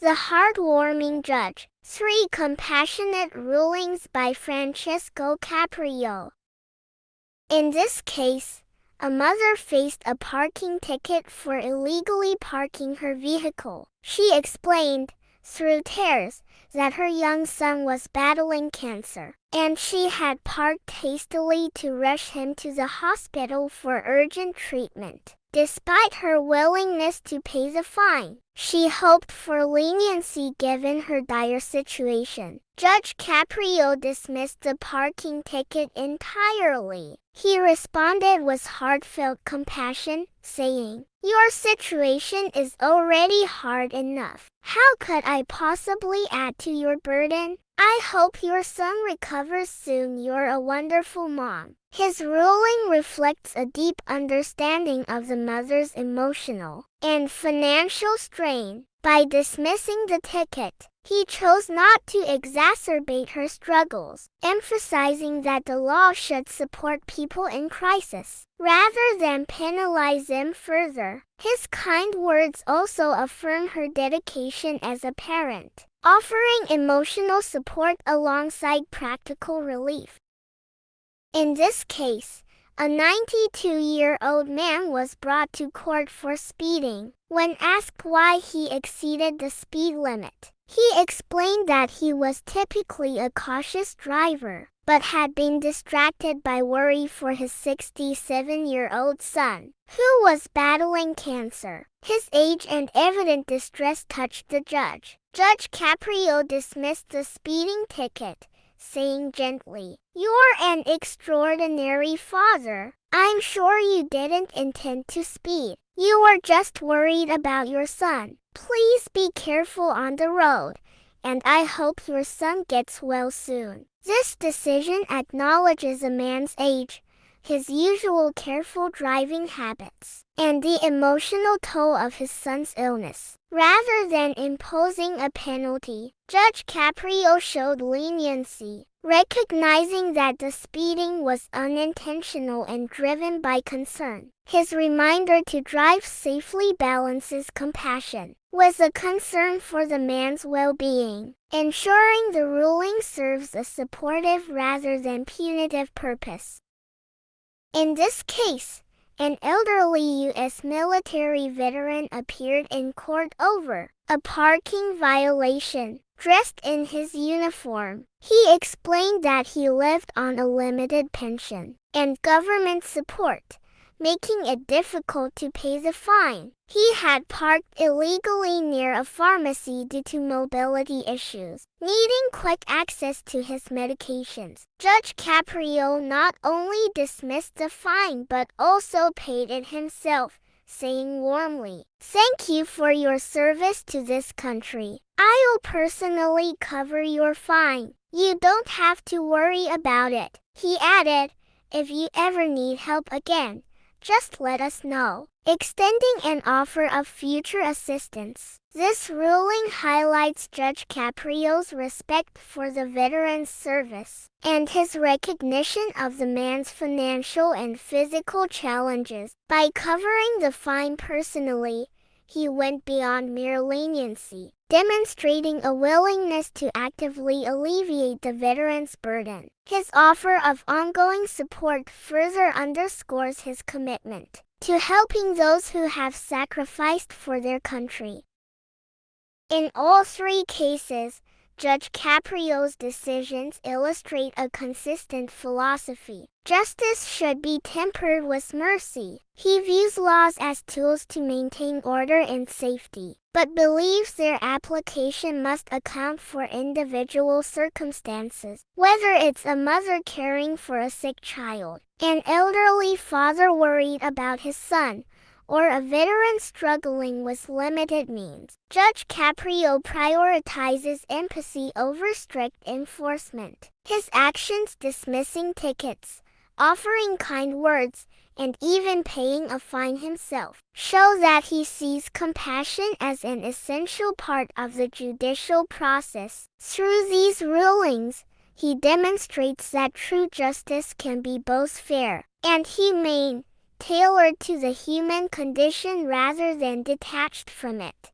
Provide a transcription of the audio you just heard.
The Heartwarming Judge. 3 Compassionate Rulings by Francesco Caprio. In this case, a mother faced a parking ticket for illegally parking her vehicle. She explained, through tears, that her young son was battling cancer, and she had parked hastily to rush him to the hospital for urgent treatment. Despite her willingness to pay the fine, she hoped for leniency given her dire situation. Judge Caprio dismissed the parking ticket entirely. He responded with heartfelt compassion, saying, "Your situation is already hard enough. How could I possibly add to your burden? I hope your son recovers soon. You're a wonderful mom." His ruling reflects a deep understanding of the mother's emotional and financial strain. By dismissing the ticket, he chose not to exacerbate her struggles, emphasizing that the law should support people in crisis, rather than penalize them further. His kind words also affirm her dedication as a parent, offering emotional support alongside practical relief. In this case, a 92-year-old man was brought to court for speeding. When asked why he exceeded the speed limit, he explained that he was typically a cautious driver, but had been distracted by worry for his 67-year-old son, who was battling cancer. His age and evident distress touched the judge. Judge Caprio dismissed the speeding ticket, saying gently, "You're an extraordinary father. I'm sure you didn't intend to speed. You were just worried about your son. Please be careful on the road, and I hope your son gets well soon." This decision acknowledges a man's age, his usual careful driving habits, and the emotional toll of his son's illness. Rather than imposing a penalty, Judge Caprio showed leniency, recognizing that the speeding was unintentional and driven by concern. His reminder to drive safely balances compassion with a concern for the man's well-being, ensuring the ruling serves a supportive rather than punitive purpose. In this case, an elderly U.S. military veteran appeared in court over a parking violation. Dressed in his uniform, he explained that he lived on a limited pension and government support, making it difficult to pay the fine. He had parked illegally near a pharmacy due to mobility issues, needing quick access to his medications. Judge Caprio not only dismissed the fine but also paid it himself, saying warmly, "Thank you for your service to this country. I'll personally cover your fine. You don't have to worry about it." He added, "If you ever need help again, just let us know," extending an offer of future assistance. This ruling highlights Judge Caprio's respect for the veteran's service and his recognition of the man's financial and physical challenges. By covering the fine personally, he went beyond mere leniency, demonstrating a willingness to actively alleviate the veteran's burden. His offer of ongoing support further underscores his commitment to helping those who have sacrificed for their country. In all 3 cases, Judge Caprio's decisions illustrate a consistent philosophy. Justice should be tempered with mercy. He views laws as tools to maintain order and safety, but believes their application must account for individual circumstances. Whether it's a mother caring for a sick child, an elderly father worried about his son, or a veteran struggling with limited means, Judge Caprio prioritizes empathy over strict enforcement. His actions dismissing tickets, offering kind words, and even paying a fine himself show that he sees compassion as an essential part of the judicial process. Through these rulings, he demonstrates that true justice can be both fair and humane, tailored to the human condition rather than detached from it.